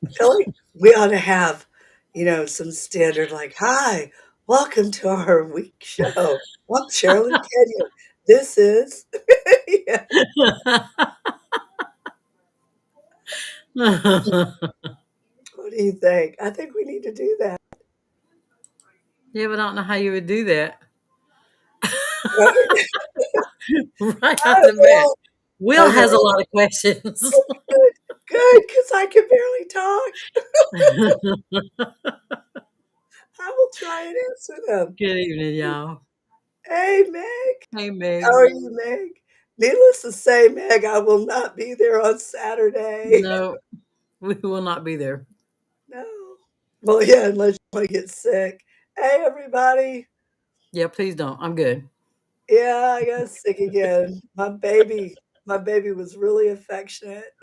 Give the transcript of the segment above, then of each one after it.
I feel like we ought to have, some standard like, "Hi, welcome to our week show. I'm Sherrilyn Kenyon. This is" Yeah. What do you think? I think we need to do that. Yeah, but I don't know how you would do that Right? right off I the bat. will. Will has a Okay. lot of questions. Oh, good. Good, because I can barely talk. I will try and answer them. Good evening, y'all. Hey, Meg. Hey, How Meg. are you, Meg? Needless to say, Meg, I will not be there on Saturday. No, we will not be there. No. Well, yeah, unless you want to get sick. Hey, everybody. Yeah, please don't. I'm good. Yeah, I got sick again. My baby was really affectionate.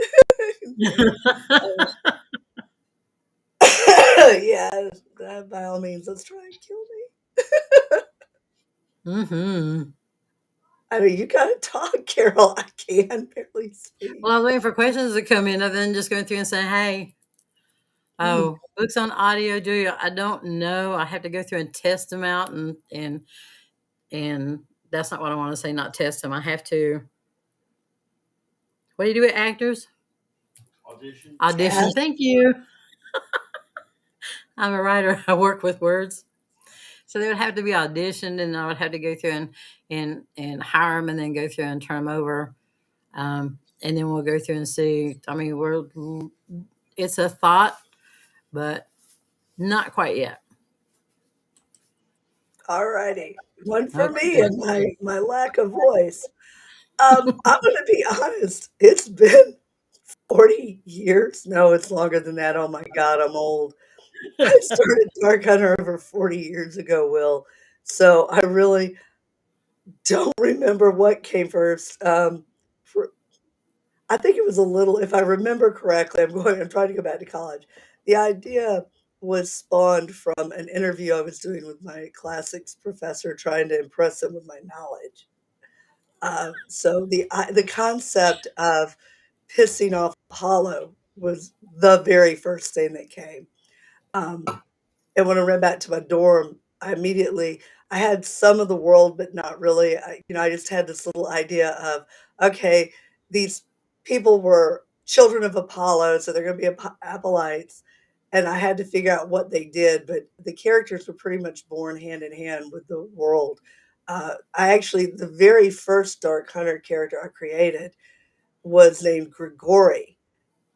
Uh, yeah, by all means, let's try and kill me. hmm I mean, you gotta talk, Carol. I can barely speak. Well, I was waiting for questions to come in, other than just going through and saying, "Hey, Mm. oh, books on audio, do you?" I don't know. I have to go through and test them out, and that's not what I want to say. Not test them. I have to. What do you do with actors? Audition. Cast. Thank you. I'm a writer. I work with words. So they would have to be auditioned, and I would have to go through and hire them, and then go through and turn them over, and then we'll go through and see. I mean, it's a thought, but not quite yet. All righty. One for me Okay. and my lack of voice. I'm gonna be honest. It's been 40 years. No, it's longer than that. Oh my God, I'm old. I started Dark Hunter over 40 years ago, Will. So I really don't remember what came first. For I think it was a little, if I remember correctly, I'm trying to go back to college. The idea was spawned from an interview I was doing with my classics professor, trying to impress him with my knowledge. So the concept of pissing off Apollo was the very first thing that came. Um, and when I ran back to my dorm, I had some of the world, but not really. I just had this little idea of, okay, these people were children of Apollo, so they're going to be Apollites, and I had to figure out what they did. But the characters were pretty much born hand in hand with the world. The very first Dark Hunter character I created was named Grigori,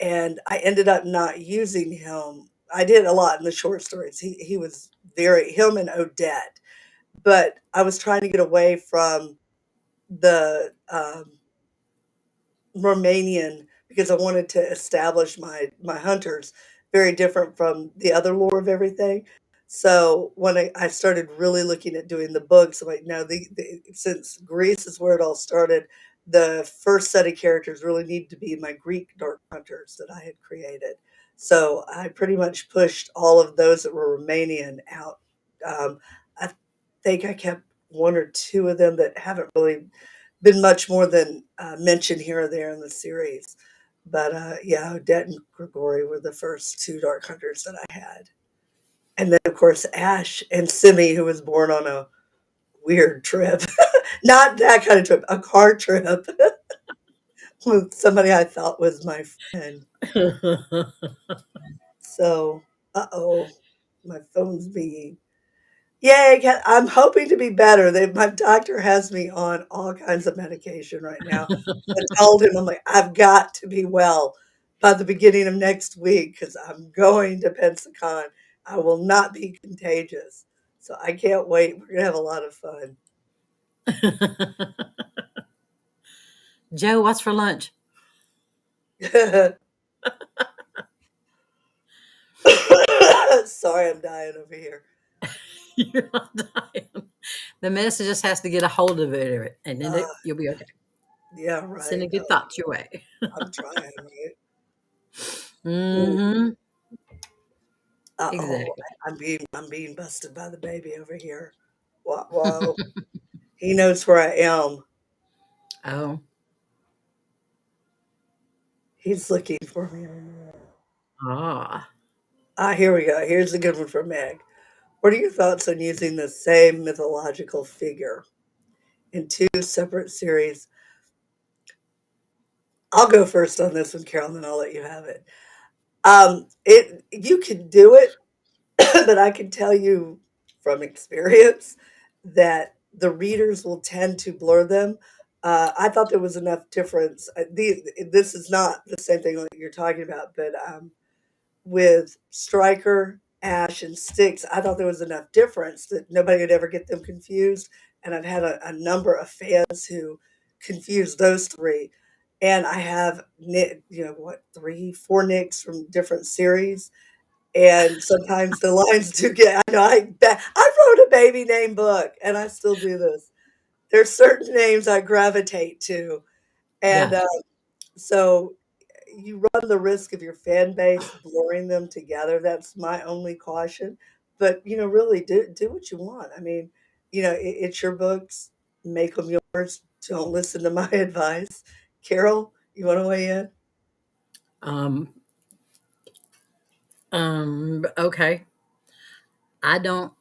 and I ended up not using him. I did a lot in the short stories. He was very him and Odette, but I was trying to get away from the Romanian because I wanted to establish my hunters very different from the other lore of everything. So when I started really looking at doing the books, I'm like, no, since Greece is where it all started, the first set of characters really need to be my Greek dark hunters that I had created. So I pretty much pushed all of those that were Romanian out. I think I kept one or two of them that haven't really been much more than mentioned here or there in the series. But yeah, Odette and Grigori were the first two Dark Hunters that I had. And then, of course, Ash and Simi, who was born on a weird trip. Not that kind of trip, a car trip with somebody I thought was my friend. So, uh-oh, my phone's being Yay, I'm hoping to be better. My doctor has me on all kinds of medication right now. I told him, I'm like, I've got to be well by the beginning of next week because I'm going to Pensacon. I will not be contagious. So I can't wait. We're going to have a lot of fun. Joe, what's for lunch? Sorry, I'm dying over here. You're not dying. The medicine just has to get a hold of it, and then Uh, you'll be okay. yeah, right. Sending good thoughts your way. I'm trying, right? Mm. hmm Uh-oh, Exactly. I'm being busted by the baby over here. Wow. He knows where I am. Oh, He's looking for me. Ah. Here we go. Here's a good one for Meg. What are your thoughts on using the same mythological figure in two separate series? I'll go first on this one, Carol, and then I'll let you have it. It you can do it, but I can tell you from experience that the readers will tend to blur them. I thought there was enough difference. This is not the same thing that you're talking about, but with Stryker, Ash, and Styx, I thought there was enough difference that nobody would ever get them confused. And I've had a number of fans who confuse those three. And I have, what, three, four Nicks from different series. And sometimes the lines do get, I know, I wrote a baby name book and I still do this. There's certain names I gravitate to. And Yeah. so you run the risk of your fan base blurring them together. That's my only caution. But really do what you want. I mean, it's your books. Make them yours. Don't listen to my advice. Carol, you want to weigh in? Um, okay. I don't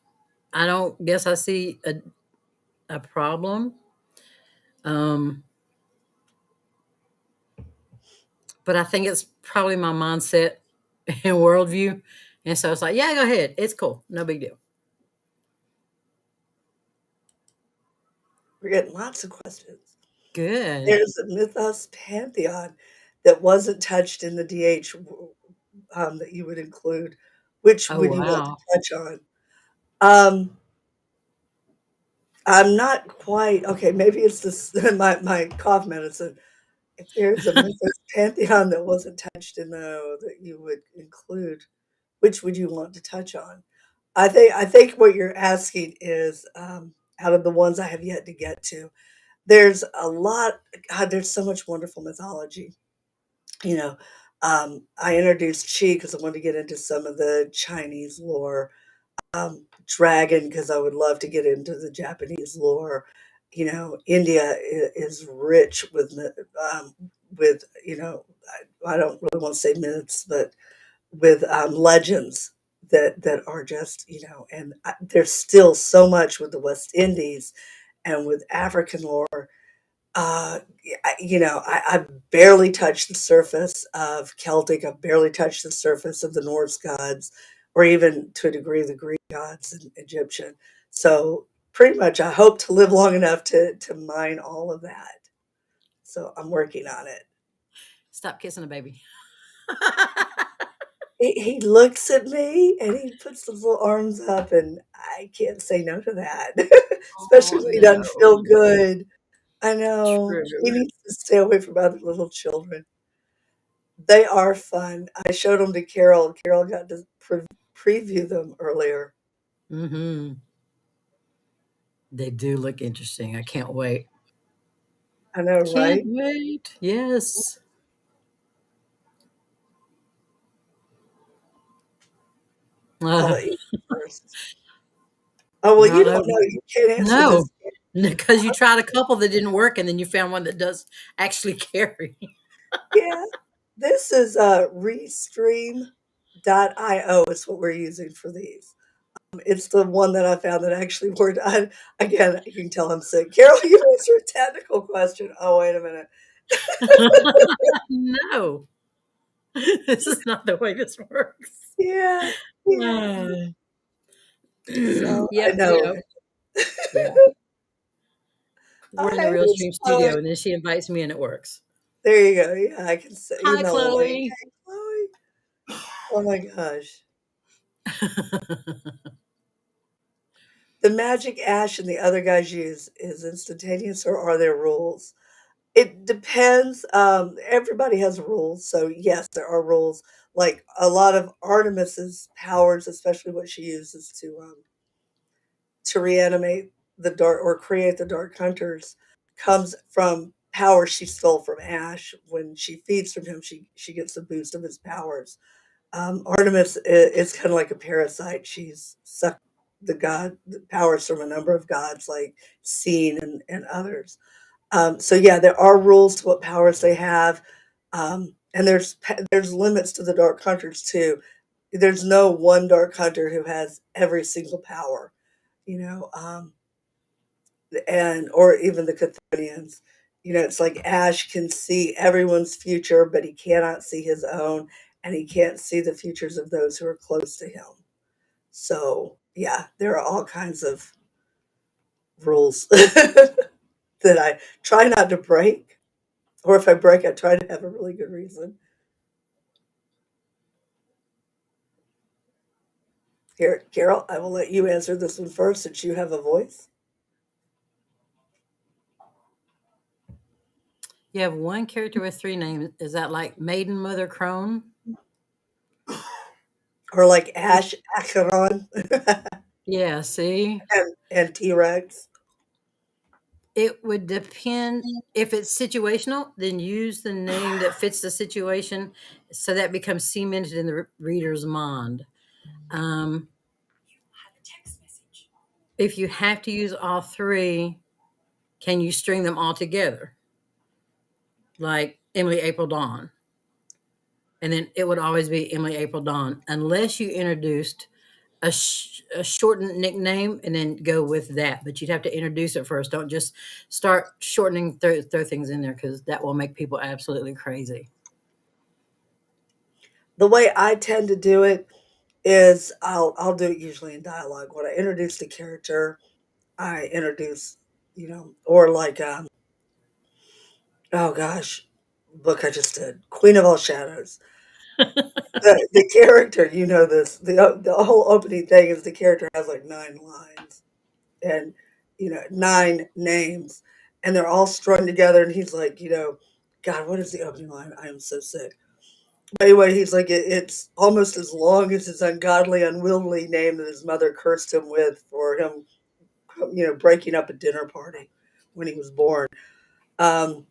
I don't guess I see a problem. Um, but I think it's probably my mindset and worldview. And so it's like, yeah, go ahead. It's cool. No big deal. We're getting lots of questions. Good. There's a mythos pantheon that wasn't touched in the DH that you would include. Which Oh would you want to wow. touch on? Um, I'm not quite okay. Maybe it's this my cough medicine. If there's a mythos pantheon that wasn't touched in that you would include, which would you want to touch on? I think what you're asking is out of the ones I have yet to get to, there's a lot. God, there's so much wonderful mythology. You know, I introduced Chi because I wanted to get into some of the Chinese lore. Dragon because I would love to get into the Japanese lore. India is rich with I don't really want to say myths, but with legends that are just and there's still so much with the West Indies and with African lore. I've barely touched the surface of Celtic. I've barely touched the surface of the Norse gods, or even to a degree the Greek gods and Egyptian. So pretty much, I hope to live long enough to mine all of that. So I'm working on it. Stop kissing a baby. He looks at me and he puts those little arms up, and I can't say no to that, especially Oh when he doesn't feel no. good. I know. He True. needs to stay away from other little children. They are fun. I showed them to Carol. Carol got to preview them earlier. Mm-hmm. They do look interesting. I can't wait. I know, Can't right? wait. Yes. I'll Uh, let you go first. Oh, well, you not don't over. know. You can't answer No, this. because you tried a couple that didn't work, and then you found one that does actually carry. Yeah. This is Restream.io is what we're using for these. It's the one that I found that actually worked. Again, you can tell I'm sick. Carol, you answer a technical question. Oh, wait a minute. No, this is not the way this works. Yeah. Yeah. Uh, So I yep, know. yep, yeah. We're in the Hi, real Miss stream Chloe. studio, and then she invites me, and it works. There you go. Yeah, I can say, Hi, like, Chloe. hey, Chloe. Oh my gosh. The magic Ash and the other guys use is instantaneous, or are there rules? It depends. Everybody has rules. So, yes, there are rules. Like a lot of Artemis's powers, especially what she uses to reanimate the dark or create the Dark Hunters, comes from power she stole from Ash. When she feeds from him, she gets a boost of his powers. Artemis is kind of like a parasite. She's sucked the powers from a number of gods like Scene and others. So yeah, there are rules to what powers they have. And there's limits to the dark hunters too. There's no one dark hunter who has every single power, you know, and or even the Chthonians. You know, it's like Ash can see everyone's future, but he cannot see his own, and he can't see the futures of those who are close to him. So yeah, there are all kinds of rules that I try not to break, or if I break, I try to have a really good reason. Here, Carol, I will let you answer this one first since you have a voice. You have one character with three names. Is that like Maiden, Mother, Crone? Or like Ash, Acheron, Yeah, see? and T Rex. It would depend. If it's situational, then use the name that fits the situation so that becomes cemented in the reader's mind. Um, if you have to use all three, can you string them all together? Like Emily, April, Dawn. And then it would always be Emily, April, Dawn, unless you introduced a shortened nickname and then go with that. But you'd have to introduce it first. Don't just start shortening, throw things in there because that will make people absolutely crazy. The way I tend to do it is I'll do it usually in dialogue. When I introduce the character, I introduce, or like oh gosh, book I just did, Queen of All Shadows. The character, this the whole opening thing is the character has like 9 lines and 9 names, and they're all strung together, and he's like, God, what is the opening line? I am so sick. But anyway, he's like, it's almost as long as his ungodly, unwieldy name that his mother cursed him with for him, breaking up a dinner party when he was born. Um,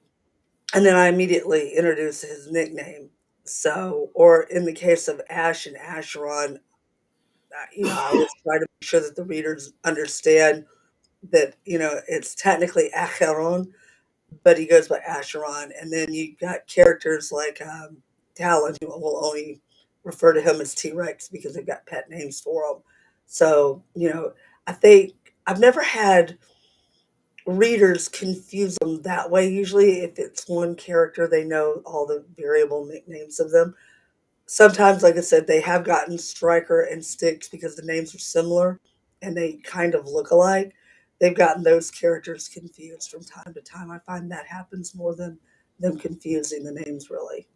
and then I immediately introduce his nickname. So, or in the case of Ash and Asheron, I always try to make sure that the readers understand that, it's technically Acheron, but he goes by Asheron. And then you got characters like Talon, who will only refer to him as T Rex because they've got pet names for him. So, I think I've never had readers confuse them that way. Usually, if it's one character, they know all the variable nicknames of them. Sometimes, like I said, they have gotten Striker and Styx because the names are similar and they kind of look alike. They've gotten those characters confused from time to time. I find that happens more than them confusing the names, really.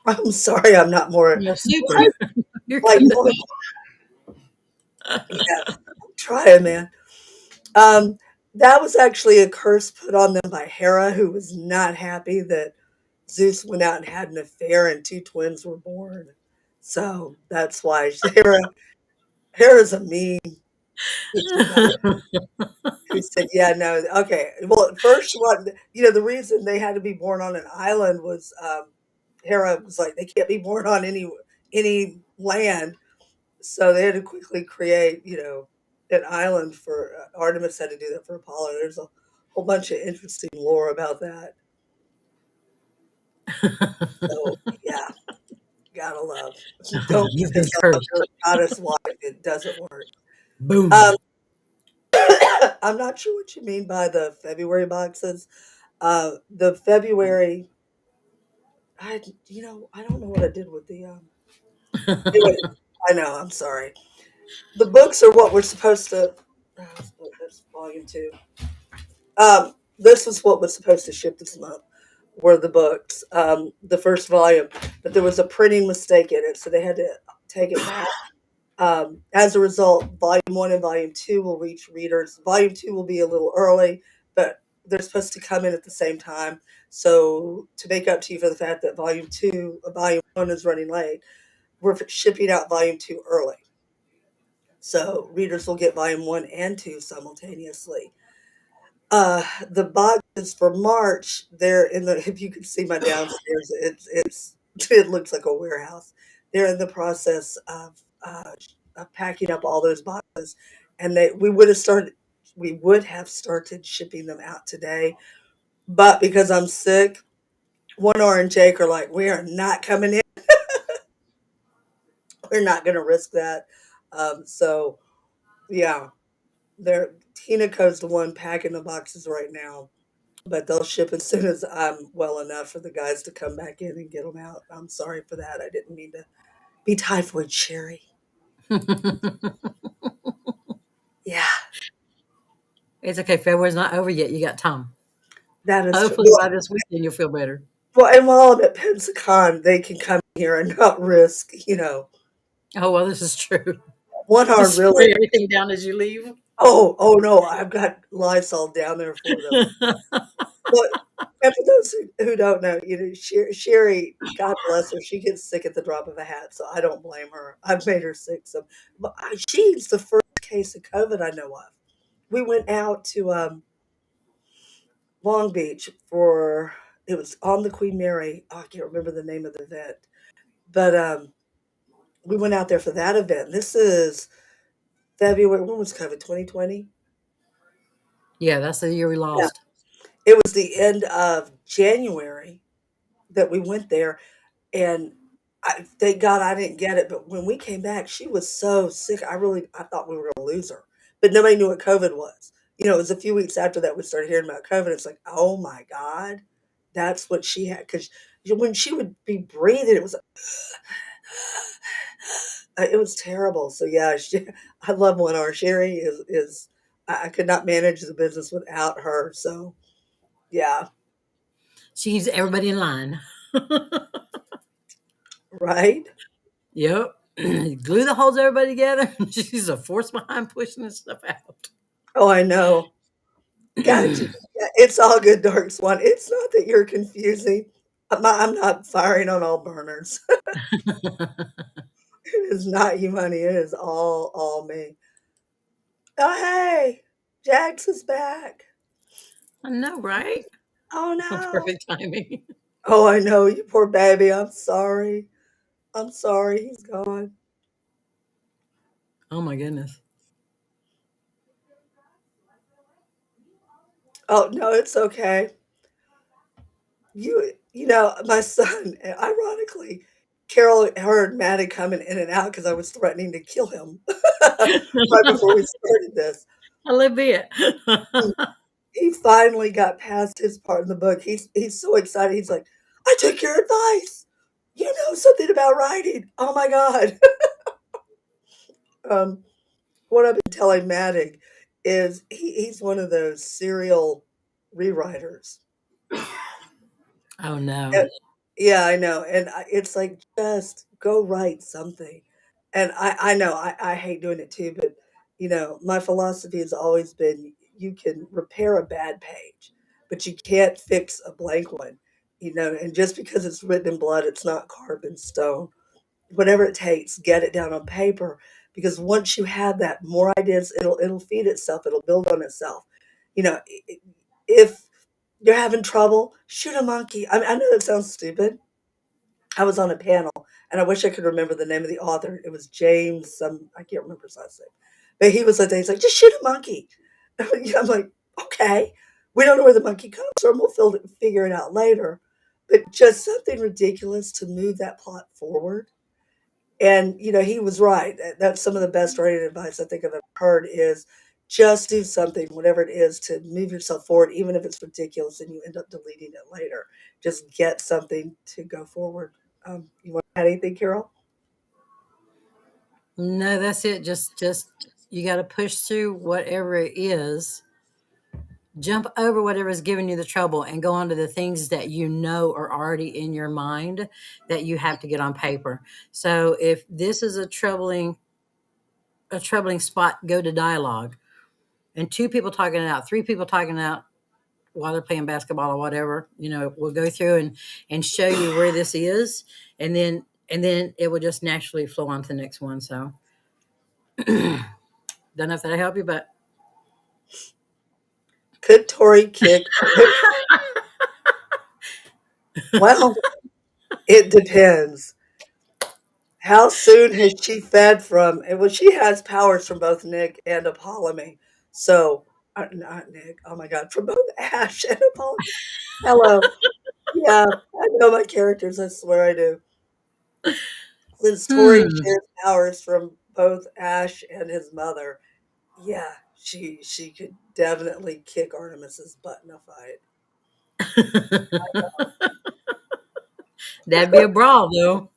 I'm sorry, I'm not more Yeah, super. like, You're like good. normal. Yeah, I'm trying, man. Um, that was actually a curse put on them by Hera, who was not happy that Zeus went out and had an affair and 2 twins were born. So that's why Hera's a mean bitchy goddess who said, "Yeah, no, okay." Well, at first, the reason they had to be born on an island was Hera was like, they can't be born on any land, so they had to quickly create, an island for Artemis had to do that for Apollo. There's a whole bunch of interesting lore about that. So yeah, gotta love. Don't get You've been this on cursed. your goddess wife. It doesn't work. Um, Boom. I'm not sure what you mean by the February boxes. The February, I don't know what I did with the. Anyway, I know. I'm sorry. The books are what we're supposed to. That's volume 2. This was what was supposed to ship this month. Were the books, the first volume, but there was a printing mistake in it, so they had to take it back. As a result, volume 1 and volume 2 will reach readers. Volume 2 will be a little early, but they're supposed to come in at the same time. So to make up to you for the fact that volume 1 is running late, we're shipping out volume 2 early. So readers will get volume 1 and 2 simultaneously. The boxes for March, they're in the if you could see my downstairs, it looks like a warehouse. They're in the process of packing up all those boxes, and we would have started shipping them out today, but because I'm sick, One R and Jake are like, we are not coming in. We're not going to risk that. So yeah, they're Tinaco's the one packing the boxes right now, but they'll ship as soon as I'm well enough for the guys to come back in and get them out. I'm sorry for that. I didn't mean to be typhoid Sherry. Yeah, It's okay. February's not over yet. You got time. that is true. Hopefully by this weekend you'll feel better. And while I'm at Pensacon, they can come here and not risk, Oh well, this is true. one You arm really. spray everything down as you leave. Oh no, I've got Lysol down there for them. But and for those who don't know, Sherry, God bless her, she gets sick at the drop of a hat, so I don't blame her. I've made her sick some, but she's the first case of COVID I know of. We went out to Long Beach for it was on the Queen Mary. Oh, I can't remember the name of the event, but we went out there for that event. This is February. When was COVID? 2020. Yeah, that's the year we Yeah, lost. it was the end of January that we went there. And thank God I didn't get it, but when we came back, she was so sick. I thought we were gonna lose her, but nobody knew what COVID was. It was a few weeks after that we started hearing about COVID. It's like, oh my God, that's what she had. Because when she would be breathing, it was terrible. So yeah, I love one. Our Sherry is I could not manage the business without her. So yeah, She keeps everybody in line. right. Yep. Glue that holds everybody together. She's a force behind pushing this stuff out. Oh, I know. Got you. Yeah, it's all good, Dark Swan. It's not that you're confusing. I'm not firing on all burners. It is not you, honey. It is all me. Oh, hey, Jax is back. I know, right? Oh no. Perfect timing. Oh, I know you, poor baby. I'm sorry. I'm sorry. He's gone. Oh my goodness. Oh no, it's okay. My son. Ironically, Carol heard Maddie coming in and out because I was threatening to kill him right before we started this. A little bit. He finally got past his part in the book. He's so excited. He's like, "I took your advice. You know something about writing. Oh my god." um, what I've been telling Maddox is he's one of those serial rewriters. Oh no. And- yeah, I know, and it's like just go write something. And I know I hate doing it too, but my philosophy has always been you can repair a bad page, but you can't fix a blank one. And just because it's written in blood, it's not carved in stone. Whatever it takes, get it down on paper because once you have that, more ideas, it'll feed itself, it'll build on itself. If you're having trouble, shoot a monkey. I know that sounds stupid. I was on a panel, and I wish I could remember the name of the author. It was James, some I can't remember his last name, but he was like, he's like, just shoot a monkey. I'm like, okay, we don't know where the monkey comes from. We'll figure it out later, but just something ridiculous to move that plot forward. And he was right. That's some of the best writing advice I think I've ever heard is just do something, whatever it is, to move yourself forward, even if it's ridiculous and you end up deleting it later. Just get something to go forward. You want to add anything, Carol? No, that's it. Just you got to push through whatever it is. Jump over whatever is giving you the trouble and go on to the things that you know are already in your mind that you have to get on paper. So if this is a troubling spot, go to dialogue. And two people talking it out, three people talking it out while they're playing basketball or whatever, we'll go through and show you where this is, and then it will just naturally flow on to the next one. So don't know if that'll help you, but Could Tori kick? Well, it depends. How soon has she fed from? And well, she has powers from both Nick and Apollomy. So, not Nick. Oh my God, from both Ash and Apollomy. Hello. Yeah, I know my characters, I swear I do. Since Tori Hmm. shares powers from both Ash and his mother, yeah, she could definitely kick Artemis's butt in a fight. That'd be a brawl, though.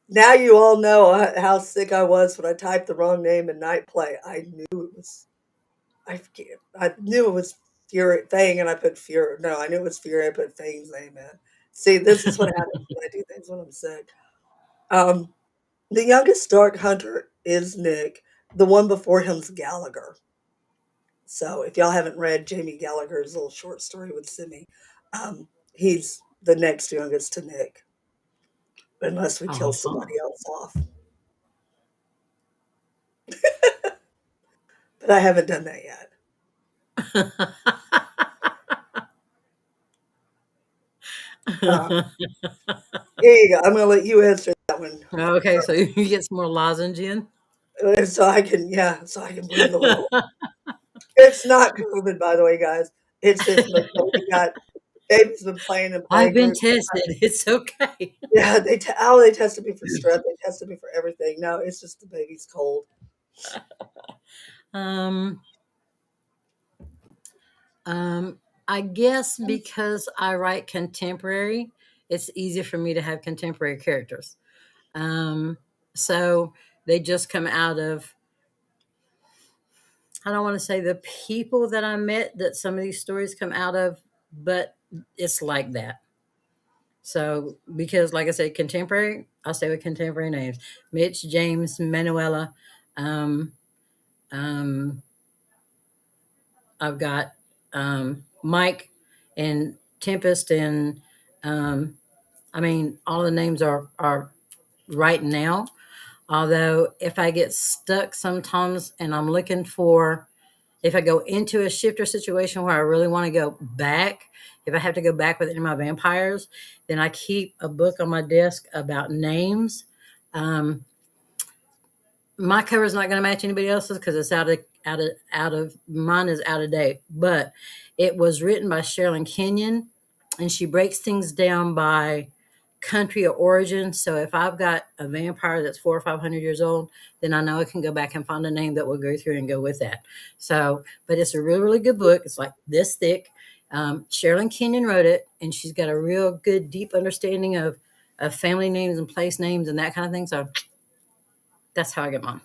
Now you all know how sick I was when I typed the wrong name in Night Play. I knew it was Fury Fang, and I put Fury. No, I knew it was Fury. I put Fang's name in. See, this is what happens when I do things when I'm sick. Um, the youngest Dark Hunter is Nick. The one before him's Gallagher. So if y'all haven't read Jamie Gallagher's little short story with Simi, he's the next youngest to Nick, unless we kill somebody Awesome. else off. But I haven't done that yet. Uh, here you go. I'm going to let you answer that one Okay, so first, you get some more lozenge in. so I can breathe a little. It's not COVID, by the way, guys. It's just my baby got baby's been playing in I've been playgroup. tested. It's okay. Yeah, they tested me for strep. They tested me for everything. No, it's just the baby's cold. Um, um, I guess because I write contemporary, it's easy for me to have contemporary characters. Um, so they just come out of, I don't want to say the people that I met that some of these stories come out of, but it's like that. So because, like I said, contemporary, I'll stay with contemporary names: Mitch, James, Manuela. Um, um, I've got Mike and Tempest, and um, I mean, all the names are right now. Although, if I get stuck sometimes and I'm looking for, if I go into a shifter situation where I really want to go back, if I have to go back with any of my vampires, then I keep a book on my desk about names. Um, my cover is not going to match anybody else's because it's out of mine is out of date. But it was written by Sherrilyn Kenyon, and she breaks things down by country of origin. So if I've got a vampire that's 400 or 500 years old, then I know I can go back and find a name that will go through and go with that. So, but it's a really, really good book. It's like this thick. Sherrilyn Kenyon wrote it, and she's got a real good, deep understanding of family names and place names and that kind of thing. So that's how I get mine.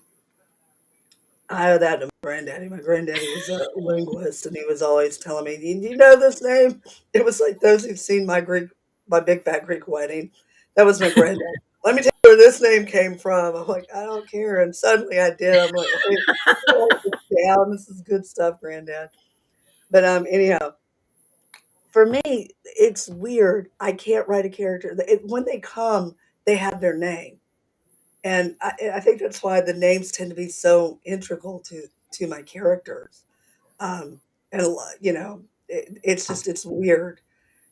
I owe that to my granddaddy. My granddaddy was a linguist, and he was always telling me, "Do you know this name?" It was like those who've seen my big fat Greek wedding. That was my granddad. Let me tell you where this name came from. I'm like, I don't care, and suddenly I did. I'm like, wait, write this down. This is good stuff, granddad. But anyhow, for me, it's weird. I can't write a character. When they come, they have their name. And I think that's why the names tend to be so integral to my characters. And a lot, it's just it's weird.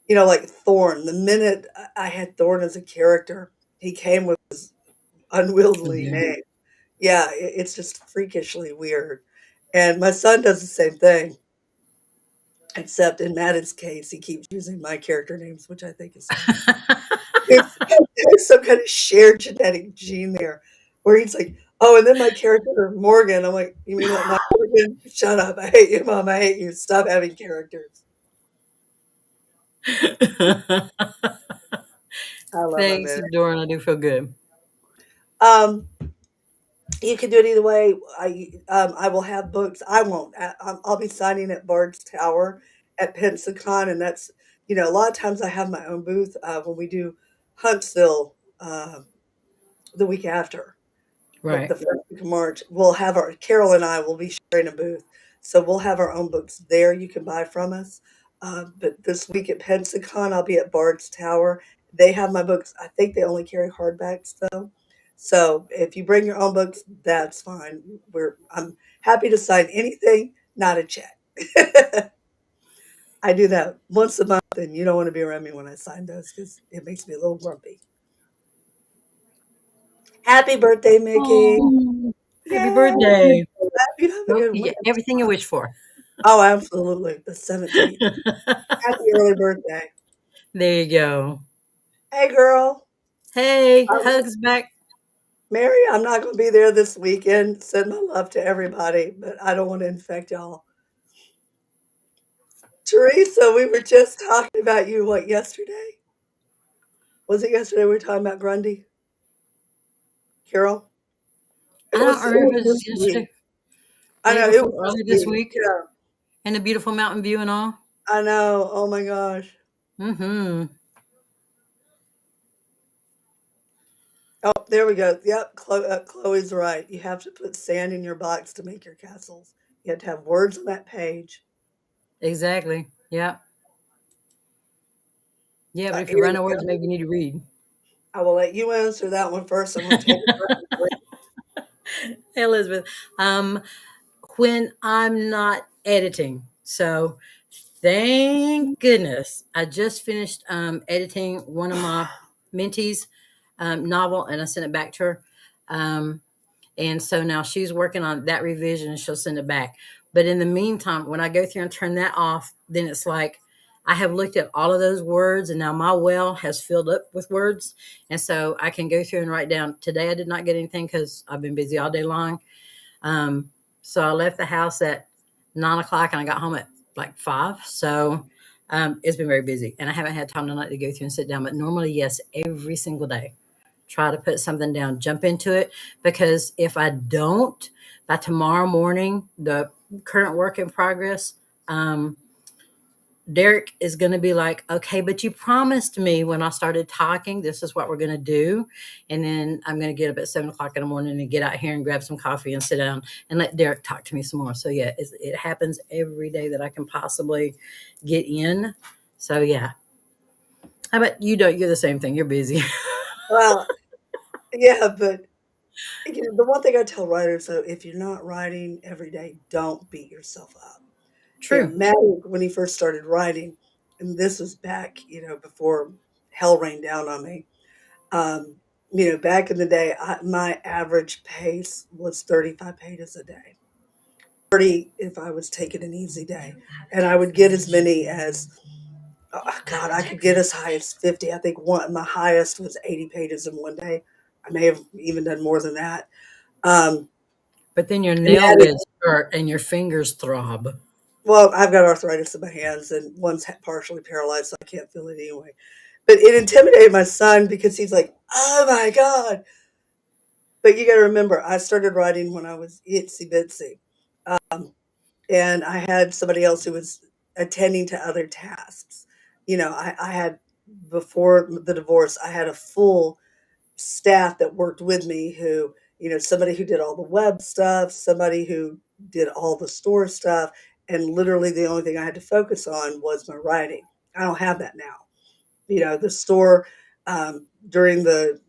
Like Thorn. The minute I had Thorn as a character, he came with unwieldy Yeah. name. Yeah, it's just freakishly weird. And my son does the same thing, except in Madden's case, he keeps using my character names, which I think is funny. There's some kind of shared genetic gene there where he's like, "Oh, and then my character Morgan." I'm like, "You mean like my Morgan? Shut up. I hate you, Mom. I hate you. Stop having characters." I love my Thanks, man. Doran. I do feel good. Um, you can do it either way. I will have books. I won't. I'll be signing at Bard's Tower at Pensacon, and that's a lot of times I have my own booth when we do Huntsville the week after. The Right. first week of March, we'll have our Carol and I will be sharing a booth. So we'll have our own books there you can buy from us. But this week at Pensacon, I'll be at Bard's Tower. They have my books. I think they only carry hardbacks though. So if you bring your own books, that's fine. I'm happy to sign anything, not a check. I do that once a month, and you don't want to be around me when I sign those because it makes me a little grumpy. Happy birthday, Mickey! Oh, happy Yay! birthday. Hope you have a Hope good you one. get everything you wish for. Oh, absolutely. The 17th. Happy early birthday. There you go. Hey, girl. Hey, Um, hugs back. Mary, I'm not going to be there this weekend. Send my love to everybody, but I don't want to infect y'all. Teresa, we were just talking about you, what, yesterday? Was it yesterday we were talking about Grundy? Carol? I don't It remember was if it was this yesterday, week. I day know, it was before, this early this week. week, Yeah, and the beautiful mountain view and all. I know. Oh my gosh. Mm-hmm. Oh, there we go. Yep, Chloe's right. You have to put sand in your box to make your castles. You have to have words on that page. Exactly. Yeah. Yeah, but if you Here run we out of words, go. maybe you need to read. I will let you answer that one first. I'm going to take a breath and breathe. Hey, Elizabeth. Um, when I'm not editing. So thank goodness. I just finished editing one of my mentees' novel and I sent it back to her. Um, and so now she's working on that revision and she'll send it back. But in the meantime, when I go through and turn that off, then it's like I have looked at all of those words and now my well has filled up with words. And so I can go through and write down today I did not get anything because I've been busy all day long. Um, so I left the house at 9 o'clock and I got home at like 5. So it's been very busy and I haven't had time tonight to go through and sit down. But normally, yes, every single day, try to put something down, jump into it. Because if I don't, by tomorrow morning, the current work in progress, um, Derek is going to be like, okay, but you promised me when I started talking, this is what we're going to do. And then I'm going to get up at 7 o'clock in the morning and get out here and grab some coffee and sit down and let Derek talk to me some more. So, yeah, it happens every day that I can possibly get in. So, yeah. How about you? Don't, you're the same thing. You're busy. Well, yeah, but the one thing I tell writers, though, if you're not writing every day, don't beat yourself up. True. Maddie, when he first started writing, and this was back, before hell rained down on me. Um, back in the day, my average pace was 35 pages a day. 30 if I was taking an easy day. And I would get as many as, oh, God, I could get as high as 50. I think my highest was 80 pages in one day. I may have even done more than that. Um, But then your and nail Maddie, beds hurt and your fingers throb. well, I've got arthritis in my hands, and one's partially paralyzed, so I can't feel it anyway. But it intimidated my son because he's like, "Oh my god!" But you got to remember, I started writing when I was itsy bitsy, and I had somebody else who was attending to other tasks. I had before the divorce, I had a full staff that worked with me who, somebody who did all the web stuff, somebody who did all the store stuff, and literally the only thing I had to focus on was my writing. I don't have that now. The store, during the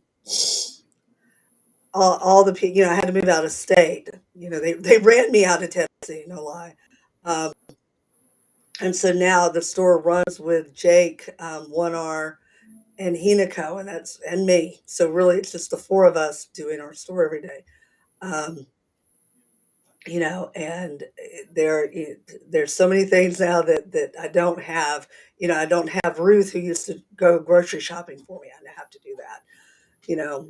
all the I had to move out of state. They ran me out of Tennessee, no lie. Um, and so now the store runs with Jake, 1R, and Hinako, and me. So really, it's just the four of us doing our store every day. Um, and there's so many things now that I don't have. I don't have Ruth, who used to go grocery shopping for me. I now have to do that. You know,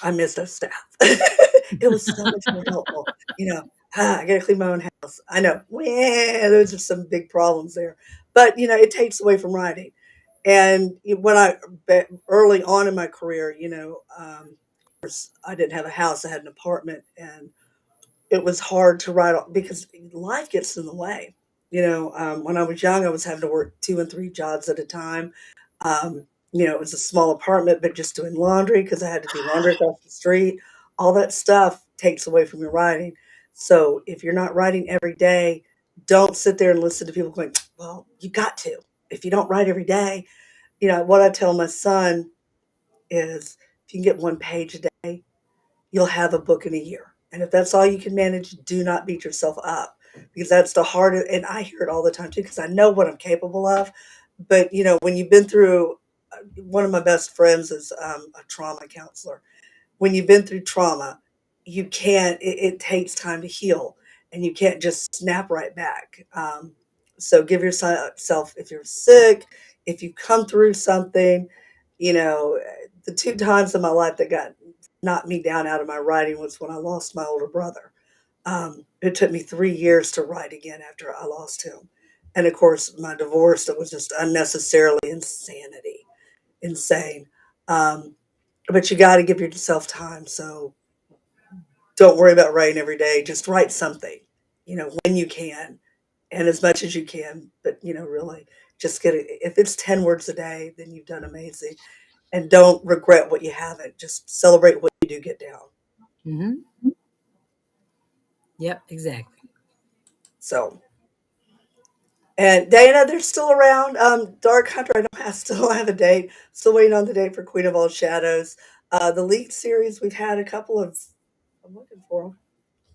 I miss those staff. It was so much more helpful. I got to clean my own house. I know, those are some big problems there, but it takes away from writing. And when early on in my career, of course, I didn't have a house; I had an apartment, and it was hard to write because life gets in the way. When I was young, I was having to work 2 and 3 jobs at a time. It was a small apartment, but just doing laundry because I had to do laundry across the street. All that stuff takes away from your writing. So if you're not writing every day, don't sit there and listen to people going, well, you got to. If you don't write every day, what I tell my son is if you can get 1 page a day, you'll have a book in a year. And if that's all you can manage, do not beat yourself up because that's the hardest. And I hear it all the time too because I know what I'm capable of. But when you've been through, one of my best friends is a trauma counselor. When you've been through trauma, you can't. It takes time to heal, and you can't just snap right back. So give yourself, if you're sick, if you come through something, you know, the two times in my life that got knocked me down out of my writing was when I lost my older brother. It took me 3 years to write again after I lost him. And of course, my divorce, that was just unnecessarily insane. Um, but you got to give yourself time. So don't worry about writing every day. Just write something, when you can and as much as you can. But, really just get it. If it's 10 words a day, then you've done amazing. And don't regret what you haven't. Just celebrate what you do get down. Hmm. Yep, exactly. So, and Dana, they're still around. Dark Hunter, I still have a date. Still waiting on the date for Queen of All Shadows. The Leaked series, we've had a couple of. I'm looking for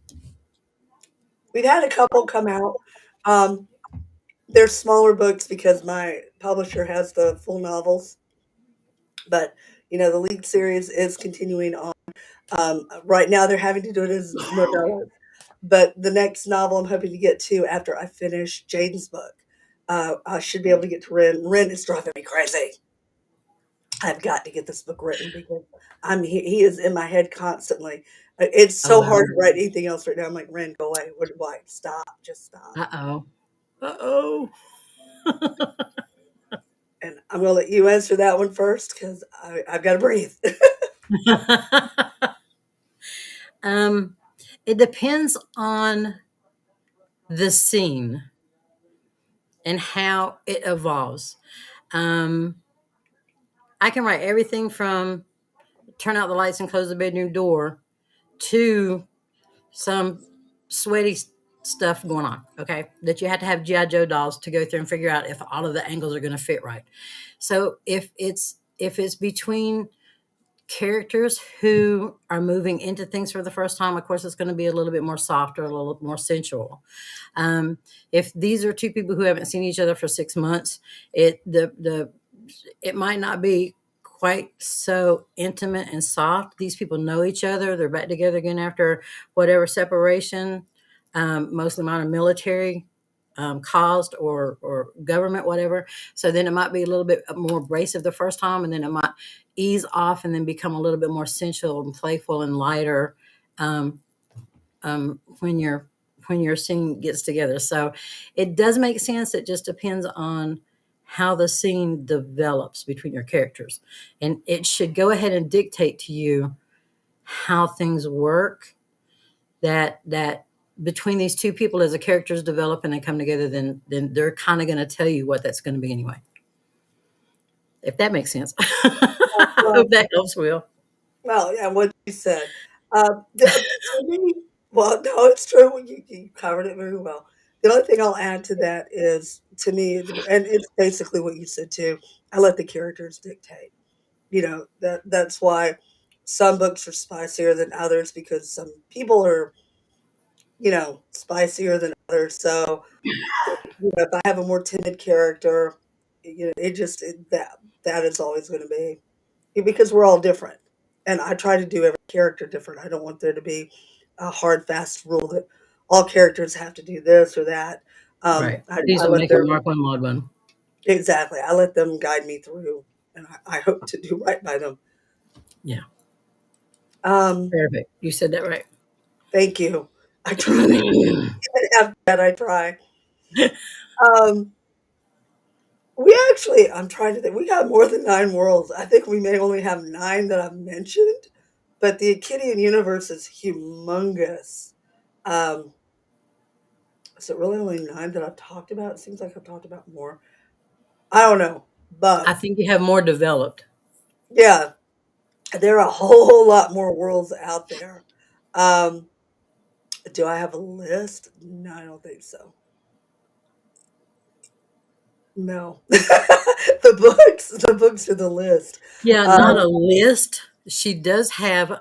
them. We've had a couple come out. Um, they're smaller books because my publisher has the full novels. But the Leaked series is continuing on. Right now, they're having to do it as novellas. But the next novel I'm hoping to get to after I finish Jaden's book, I should be able to get to Ren. Ren is driving me crazy. I've got to get this book written because he is in my head constantly. It's Oh so hard wow. to write anything else right now. I'm like, Ren, go away. What do I stop? Just stop. Uh oh. Uh oh. And I'm gonna let you answer that one first because I've got to breathe. um, it depends on the scene and how it evolves. Um, I can write everything from turn out the lights and close the bedroom door to some sweaty stuff going on. Okay, that you have to have GI Joe dolls to go through and figure out if all of the angles are going to fit right. So if it's between characters who are moving into things for the first time, of course, it's going to be a little bit more softer, a little more sensual. Um, if these are two people who haven't seen each other for 6 months, it might not be quite so intimate and soft. These people know each other. They're back together again after whatever separation, mostly minor military caused or government, whatever. So then it might be a little bit more abrasive the first time, and then it might ease off and then become a little bit more sensual and playful and lighter um, when your scene gets together. So it does make sense. It just depends on how the scene develops between your characters, and it should go ahead and dictate to you how things work. That between these two people, as the characters develop and they come together, then they're kind of going to tell you what that's going to be anyway. If that makes sense. I Well, hope that helps, Will. well, yeah, what you said. To me, well, no, it's true. You covered it very well. The only thing I'll add to that is, to me, and it's basically what you said too. I let the characters dictate. That's why some books are spicier than others because some people are, spicier than others. So, if I have a more timid character, that is always going to be. Because we're all different. And I try to do every character different. I don't want there to be a hard, fast rule that all characters have to do this or that. Right. Please I don't let make it them, Mark one, Mod one. exactly. I let them guide me through, and I hope to do right by them. Yeah. Um, Perfect. You said that right. Thank you. I try. Even after that, I try. Um, I'm trying to think. We got more than 9 worlds. I think we may only have 9 that I've mentioned, but the Akkadian universe is humongous. Um, Is it really only 9 that I've talked about? It seems like I've talked about more. I don't know, I but think you have more developed. yeah, there are a whole lot more worlds out there. Um, do I have a list? No, I don't think so. No. The books are the list. Yeah, not Um, a list. She does have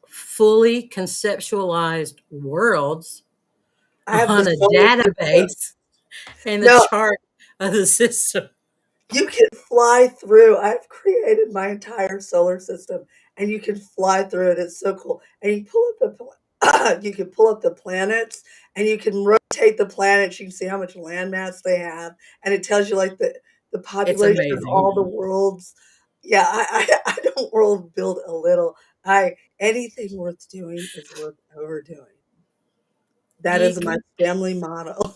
fully conceptualized worlds I have the on a solar system. database and the No, chart of the system. you can fly through. I've created my entire solar system, and you can fly through it. It's so cool. And you pull up you can pull up the planets, and you can rotate the planets. You can see how much landmass they have, and it tells you like the It's population of amazing. all the worlds. Yeah, I don't world build a little. I anything worth doing is worth overdoing. That is my You family motto,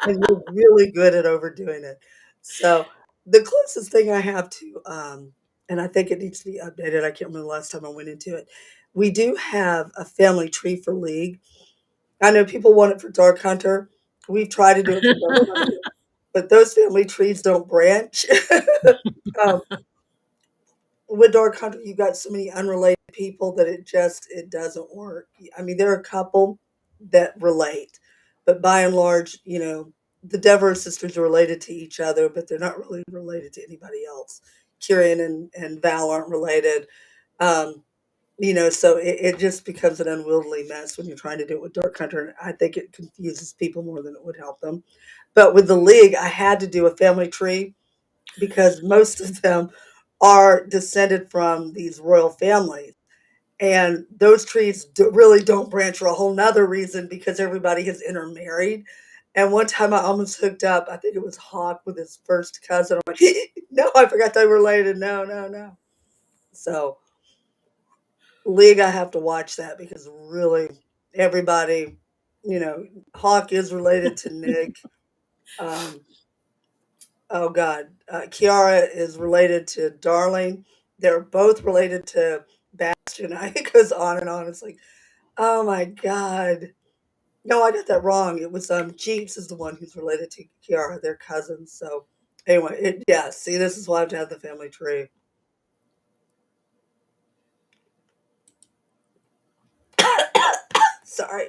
and we're really good at overdoing it. So the closest thing I have to, and I think it needs to be updated. I can't remember the last time I went into it. We do have a family tree for League. I know people want it for Dark Hunter. We've tried to do it for Dark Hunter, but those family trees don't branch. um, with Dark Hunter, you got so many unrelated people that it doesn't work. I mean, there are a couple that relate, but by and large, the Dever sisters are related to each other, but they're not really related to anybody else. Kieran and Val aren't related. Um, so it just becomes an unwieldy mess when you're trying to do it with Dark Hunter. And I think it confuses people more than it would help them. But with the League, I had to do a family tree because most of them are descended from these royal families. And those trees really don't branch for a whole nother reason because everybody has intermarried. And one time I almost hooked up, I think it was Hawk with his first cousin. I'm like, no, I forgot they were related. No, no, no. So, League, I have to watch that because really everybody, you know, Hawk is related to Nick. Um, oh God, Kiara is related to Darling. They're both related to Bastion. It goes on and on. It's like, oh my God. No, I got that wrong. It was Jeeps is the one who's related to Kiara. They're cousins. So anyway, yeah. See, this is why I have to have the family tree. Sorry,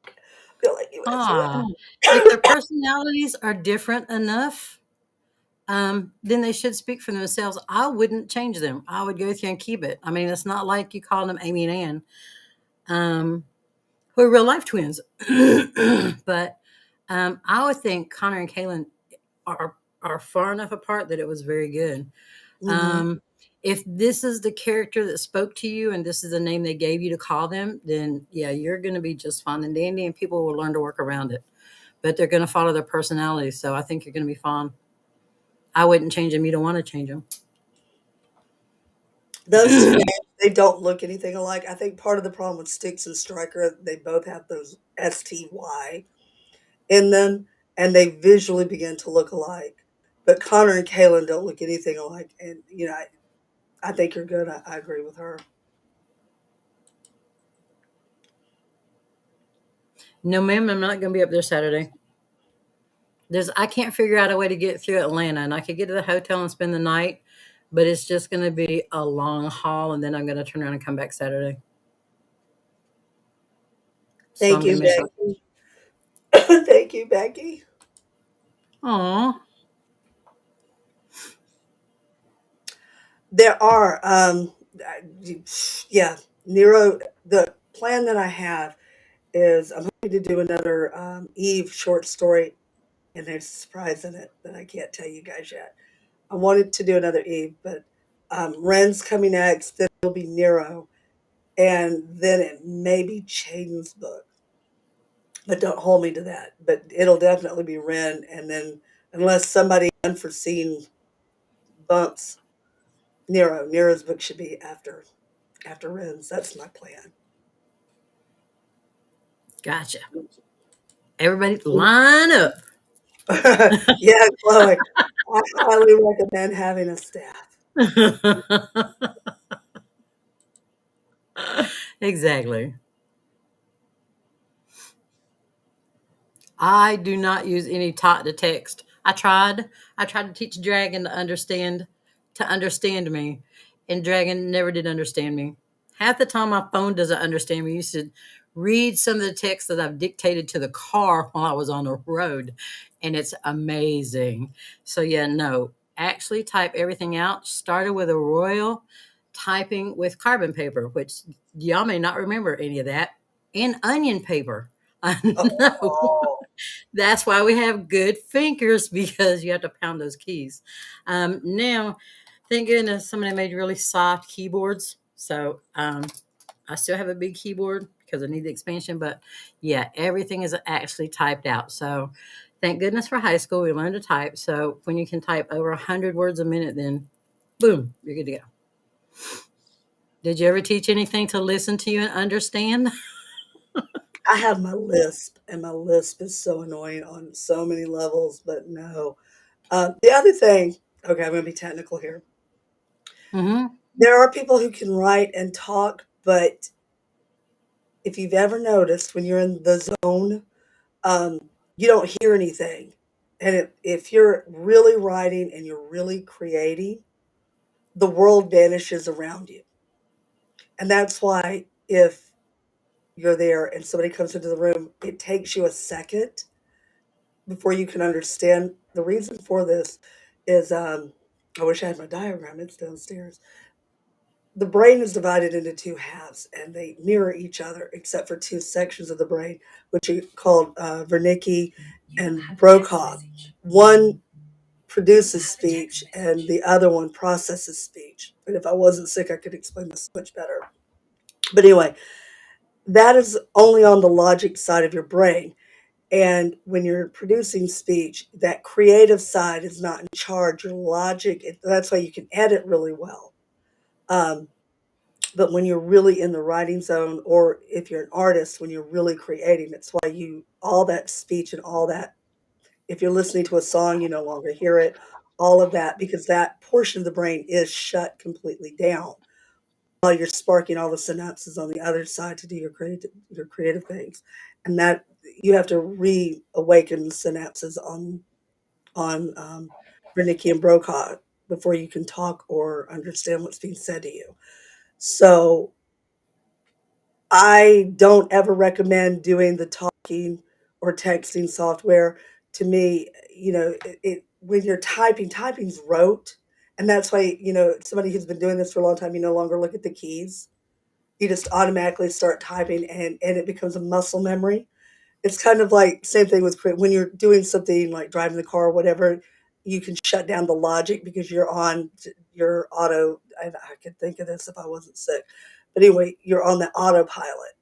I feel like you went through Ah, if their personalities are different enough, then they should speak for themselves. I wouldn't change them. I would go through and keep it. I mean, it's not like you call them Amy and Ann, who are real life twins. But I would think Connor and Kaylin are far enough apart that it was very good. it. Um, if this is the character that spoke to you and this is the name they gave you to call them, then yeah, you're going to be just fine and dandy, and people will learn to work around it. But they're going to follow their personality, so I think you're going to be fine. I wouldn't change them. You don't want to change them. Those 2 names, they don't look anything alike. I think part of the problem with Styx and Stryker, they both have those STY in them, and they visually begin to look alike. But Connor and Kaylin don't look anything alike, and, I think you're good. I agree with her. No, ma'am, I'm not going to be up there Saturday. I can't figure out a way to get through Atlanta, and I could get to the hotel and spend the night, but it's just going to be a long haul, and then I'm going to turn around and come back Saturday. So Thank I'm going you, to miss her. Becky. Thank you, Becky. Aw. There are, yeah, Nero, the plan that I have is I'm hoping to do another Eve short story, and there's a surprise in it that I can't tell you guys yet. I wanted to do another Eve, but Ren's coming next, then it'll be Nero, and then it may be Chaden's book. But don't hold me to that. But it'll definitely be Ren, and then unless somebody unforeseen bumps Nero, Nero's book should be after Ren's. That's my plan. Gotcha. Everybody line up. Yeah, Chloe. I highly recommend having a staff. Exactly. I do not use any talk to text. I tried to teach Dragon to understand me, and Dragon never did understand me. Half the time my phone doesn't understand me. You should read some of the texts that I've dictated to the car while I was on the road, and it's amazing. So yeah, no, actually type everything out. Started with a royal typing with carbon paper, which y'all may not remember any of that, and onion paper. I know. Oh, That's why we have good fingers because you have to pound those keys. Now, thank goodness somebody made really soft keyboards. So I still have a big keyboard because I need the expansion. But yeah, everything is actually typed out. So Thank goodness for high school, we learned to type. So when you can type over 100 words a minute, then boom, you're good to go. Did you ever teach anything to listen to you and understand? I have my lisp, and my lisp is so annoying on so many levels, but no. The other thing, okay, I'm going to be technical here. Mm-hmm. There are people who can write and talk, but if you've ever noticed when you're in the zone, you don't hear anything. And if you're really writing and you're really creating, the world vanishes around you. And that's why if you're there and somebody comes into the room, it takes you a second before you can understand. The reason for this is I wish I had my diagram, it's downstairs. The brain is divided into two halves and they mirror each other except for two sections of the brain, which are called Wernicke and Brocaw. One produces speech and the other one processes speech. And if I wasn't sick, I could explain this much better. But anyway, that is only on the logic side of your brain. And when you're producing speech, that creative side is not in charge. Your logic, that's why you can edit really well. Um, but when you're really in the writing zone, or if you're an artist, when you're really creating, that's why all that speech and all that, if you're listening to a song, you no longer hear it, all of that, because that portion of the brain is shut completely down while you're sparking all the synapses on the other side to do your creative things. And that you have to reawaken the synapses on Wernicke and Brocaw before you can talk or understand what's being said to you. So I don't ever recommend doing the talking or texting software. To me, when you're typing, typing's rote, and that's why somebody who's been doing this for a long time, you no longer look at the keys. You just automatically start typing, and it becomes a muscle memory. It's kind of like same thing with when you're doing something like driving the car or whatever, you can shut down the logic because you're on your auto. And I could think of this if I wasn't sick, but anyway, you're on the autopilot.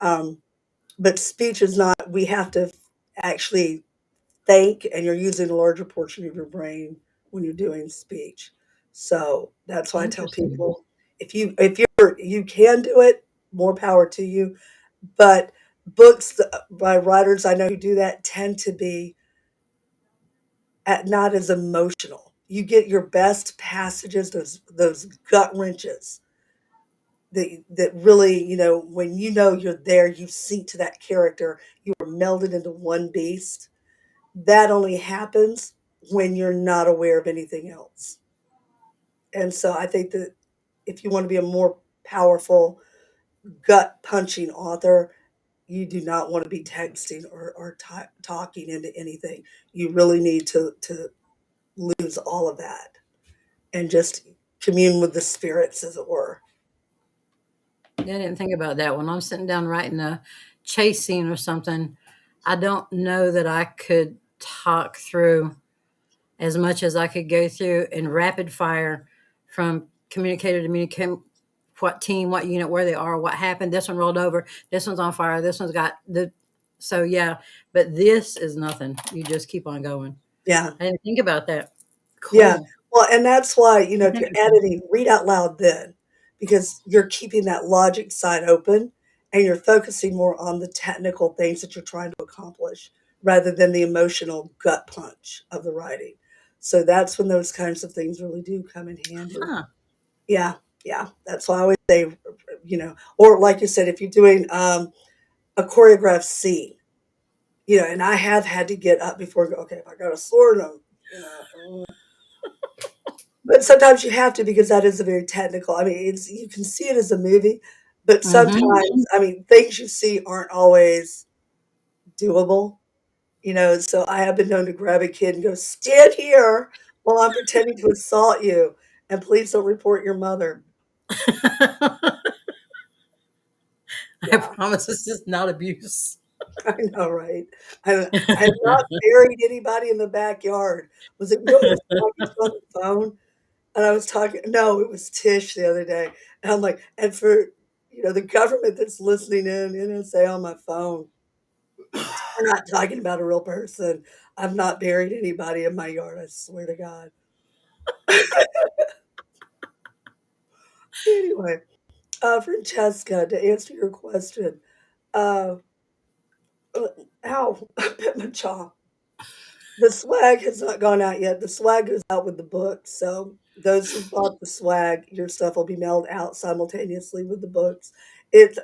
Um, but speech is not. We have to actually think, and you're using a larger portion of your brain when you're doing speech. So that's why I tell Interesting. people if you can do it, more power to you. But books by writers I know who do that tend to be not as emotional. You get your best passages, those gut wrenches that really, when you're there, you sink to that character, you are melded into one beast. That only happens when you're not aware of anything else. And so I think that if you want to be a more powerful, gut punching author, you do not want to be texting or talking into anything. You really need to lose all of that and just commune with the spirits, as it were. Yeah, I didn't think about that. When I'm sitting down writing a chase scene or something, I don't know that I could talk through as much as I could go through in rapid fire from communicator to communicator, what team, what unit, where they are, what happened. This one rolled over. This one's on fire. This one's got the. So yeah, but this is nothing. You just keep on going. Yeah. I didn't think about that. Yeah. Cool. Well, and that's why, That's if you're interesting. editing, read out loud then, because you're keeping that logic side open and you're focusing more on the technical things that you're trying to accomplish rather than the emotional gut punch of the writing. So that's when those kinds of things really do come in handy. Huh. Yeah. Yeah. That's why I always say, or like you said, if you're doing a choreographed scene, and I have had to get up before and go, okay, if I got a sword, but sometimes you have to because that is a very technical. I mean, you can see it as a movie, but Mm-hmm. sometimes, I mean, things you see aren't always doable. So I have been known to grab a kid and go, stand here while I'm pretending to assault you, and please don't report your mother. I Yeah, promise this is not abuse. I know, right? I have not buried anybody in the backyard. Was it you I was talking to on the phone? And I was talking no, it was Tish the other day, and I'm like and for, the government that's listening in, NSA on my phone. We're not talking about a real person. I've not buried anybody in my yard, I swear to God. Anyway, Francesca, to answer your question, uh, uh, ow, I bit my jaw. The swag has not gone out yet. The swag goes out with the book, so those who bought the swag, your stuff will be mailed out simultaneously with the books. It's,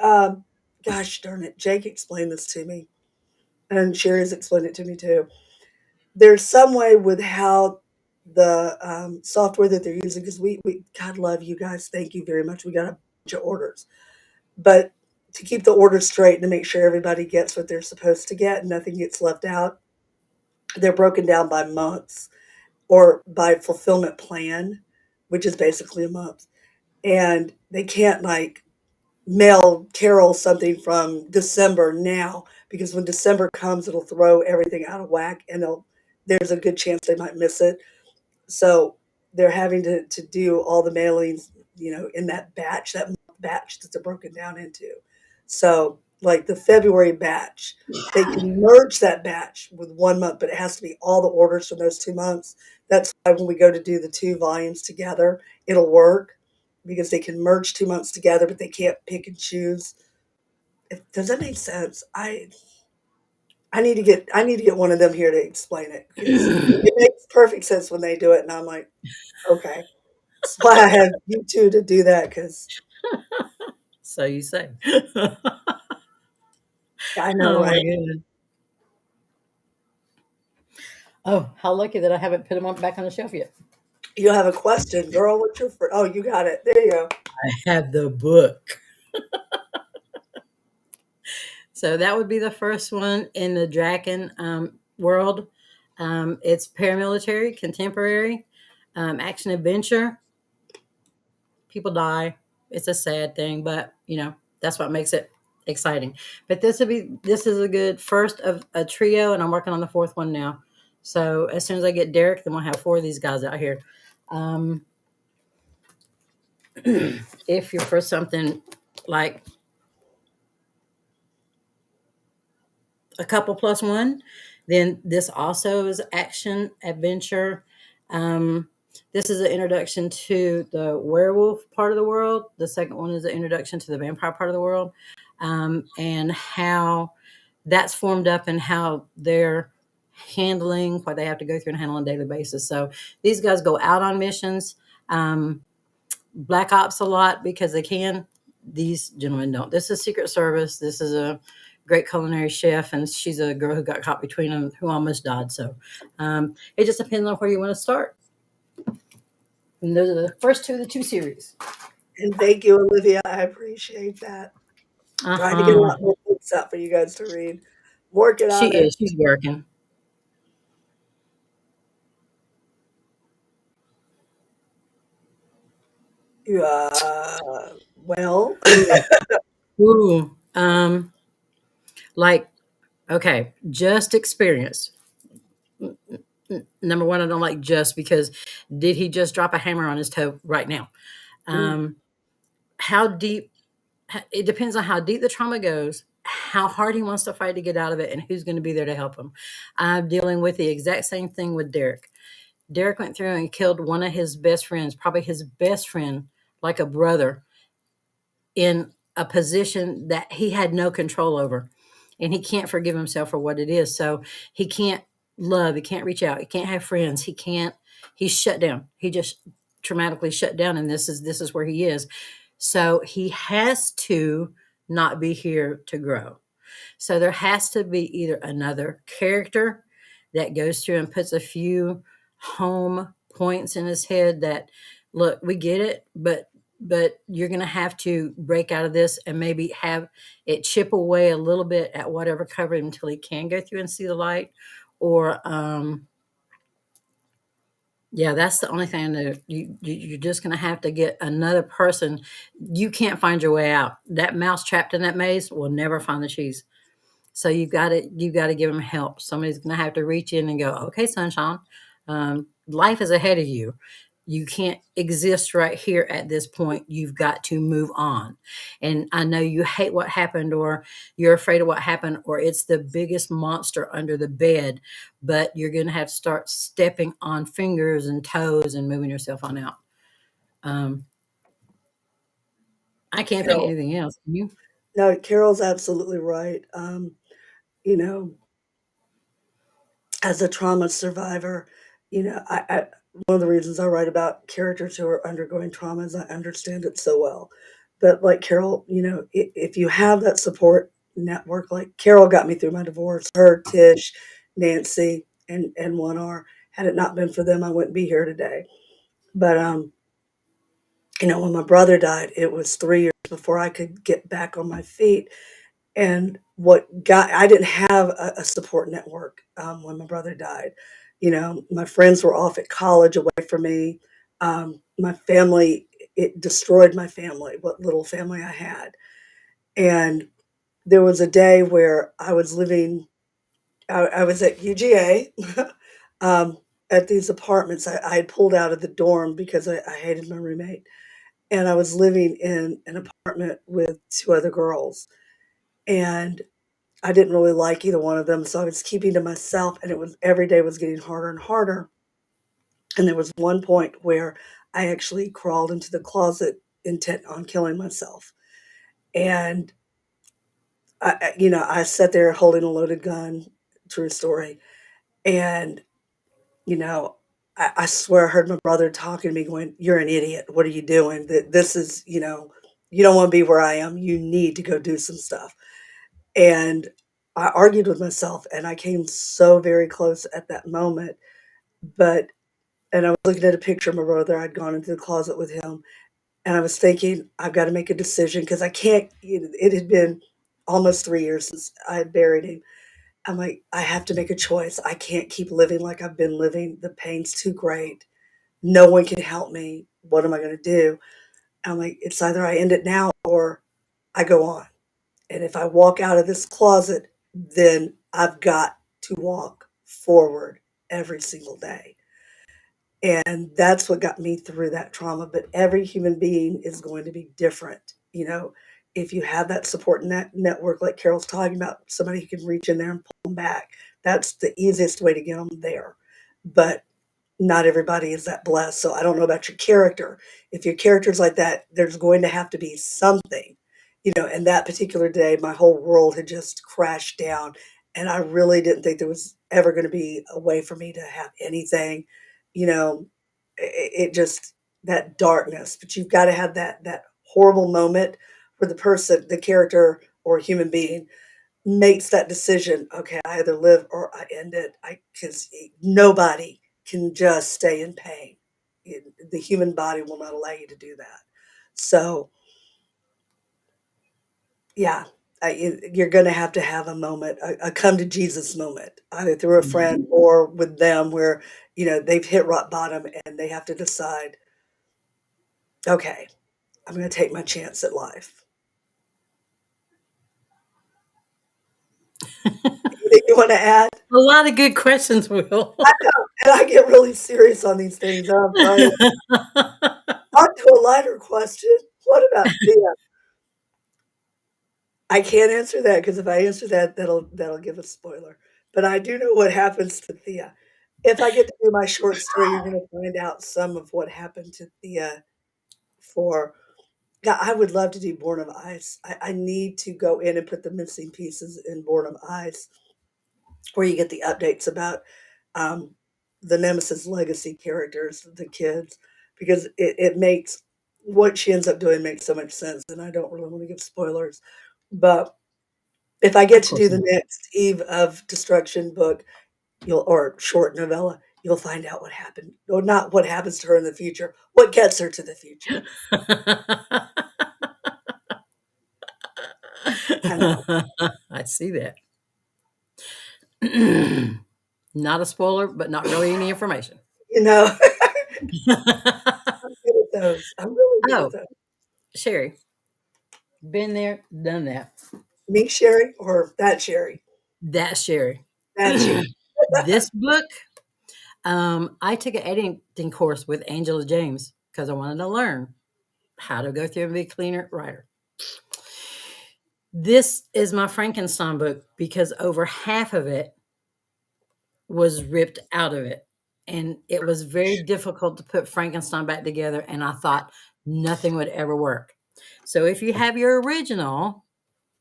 gosh darn it, Jake explained this to me, and Sherry's explained it to me too. There's some way with how the, software that they're using, because we God love you guys, thank you very much. We got a bunch of orders. But to keep the orders straight and to make sure everybody gets what they're supposed to get and nothing gets left out, they're broken down by months or by fulfillment plan, which is basically a month. And they can't like mail Carol something from December now because when December comes, it'll throw everything out of whack and there's a good chance they might miss it. So they're having to do all the mailings, in that batch, that month batch that they're broken down into. So, like the February batch, they can merge that batch with 1 month, but it has to be all the orders from those 2 months. That's why when we go to do the two volumes together, it'll work because they can merge 2 months together, but they can't pick and choose. Does that make sense? I need to get one of them here to explain it because it makes perfect sense when they do it, and I'm like, okay. That's why I have you 2 to do that because So you say. I know, Oh my right? goodness. Oh, how lucky that I haven't put them on back on the shelf yet. You have a question, girl, what's your oh, you got it. There you go. I have the book. So that would be the first one in the Draken world. It's paramilitary, contemporary, action adventure. People die. It's a sad thing, but that's what makes it exciting. But this is a good first of a trio, and I'm working on the fourth one now. So as soon as I get Derek, then we'll have four of these guys out here. Um, if you're for something like a couple plus one, then this also is action adventure. Um, this is an introduction to the werewolf part of the world. The second one is an introduction to the vampire part of the world, and how that's formed up and how they're handling what they have to go through and handle on a daily basis. So these guys go out on missions. Black ops a lot because they can. These gentlemen don't. This is Secret Service. This is a great culinary chef, and she's a girl who got caught between them who almost died. So it just depends on where you want to start. And those are the first two of the two series. And thank you, Olivia. I appreciate that. Uh Trying to get a huh. lot more books out for you guys to read. Working She on it. is. She's working. Well, Ooh. Ooh. Like okay, just experience. Number one, I don't like just because did he just drop a hammer on his toe right now? ooh, Um, how deep it depends on how deep the trauma goes, how hard he wants to fight to get out of it, and who's going to be there to help him. I'm dealing with the exact same thing with Derek. Derek went through and killed one of his best friends, probably his best friend, like a brother, in a position that he had no control over. And he can't forgive himself for what it is. So he can't love, he can't reach out, he can't have friends, he's shut down. He just traumatically shut down, and this is where he is. So he has to not be here to grow. So there has to be either another character that goes through and puts a few home points in his head that, look, we get it, but you're going to have to break out of this and maybe have it chip away a little bit at whatever covered him until he can go through and see the light. Or yeah, that's the only thing that you're just going to have to get another person. You can't find your way out. That mouse trapped in that maze will never find the cheese. So you've got to give them help. Somebody's going to have to reach in and go, okay, sunshine, life is ahead of you. You can't exist right here at this point. You've got to move on. And I know you hate what happened, or you're afraid of what happened, or it's the biggest monster under the bed, but you're going to have to start stepping on fingers and toes and moving yourself on out. Um, I can't think of Carol, anything else. Can you? no, Carol's absolutely right. You know, as a trauma survivor, one of the reasons I write about characters who are undergoing trauma is I understand it so well. But like Carol, if you have that support network, like Carol got me through my divorce, her, Tish, Nancy, and One R. Had it not been for them, I wouldn't be here today. But when my brother died, it was 3 years before I could get back on my feet. And I didn't have a support network when my brother died. My friends were off at college away from me. My family, it destroyed my family, what little family I had. And there was a day where I was at UGA um, at these apartments. I had pulled out of the dorm because I hated my roommate. And I was living in an apartment with two other girls. And I didn't really like either one of them, so I was keeping to myself, and it was every day was getting harder and harder. And there was one point where I actually crawled into the closet intent on killing myself. And I sat there holding a loaded gun, true story. And you know, I swear I heard my brother talking to me, going, "You're an idiot. What are you doing? This is, you don't want to be where I am. You need to go do some stuff." And I argued with myself, and I came so very close at that moment, but and I was looking at a picture of my brother. I'd gone into the closet with him, and I was thinking, "I've gotta make a decision because I can't." It had been almost 3 years since I had buried him. I'm like, "I have to make a choice. I can't keep living like I've been living. The pain's too great. No one can help me. What am I gonna do?" I'm like, "It's either I end it now or I go on." And if I walk out of this closet, then I've got to walk forward every single day. And that's what got me through that trauma. But every human being is going to be different. If you have that support network, like Carol's talking about, somebody who can reach in there and pull them back, that's the easiest way to get them there. But not everybody is that blessed. So I don't know about your character. If your character's like that, there's going to have to be something. And that particular day, my whole world had just crashed down. And I really didn't think there was ever going to be a way for me to have anything. You know, it just that darkness. But you've got to have that horrible moment where the character or human being makes that decision. Okay, I either live or I end it. I Because nobody can just stay in pain. The human body will not allow you to do that. So yeah, you're going to have a moment, a come to Jesus moment, either through a Yeah. friend or with them, where they've hit rock bottom and they have to decide, okay, I'm going to take my chance at life. Anything you want to add? A lot of good questions, Will. I know, and I get really serious on these things. I'm trying to talk to a lighter question. What about Thea? I can't answer that because if I answer that, that'll give a spoiler. But I do know what happens to Thea. If I get to do my short story, you're going to find out some of what happened to Thea. For Yeah, I would love to do Born of Ice. I need to go in and put the missing pieces in Born of Ice, where you get the updates about um, the Nemesis legacy characters, the kids, because it makes what she ends up doing makes so much sense. And I don't really want to give spoilers, but if I get Of to do course the not. next Eve of Destruction book, or short novella, you'll find out what happened, or not what happens to her in the future, what gets her to the future. I know, I see that. Not a spoiler, but not really any information. you know, I'm good at those. I'm really good at Oh, those. Sherry, been there, done that. Me, Sherry, or that Sherry? That's Sherry. That Sherry. This book, I took an editing course with Angela James because I wanted to learn how to go through and be a cleaner writer. This is my Frankenstein book because over half of it was ripped out of it. And it was very difficult to put Frankenstein back together. And I thought nothing would ever work. So if you have your original,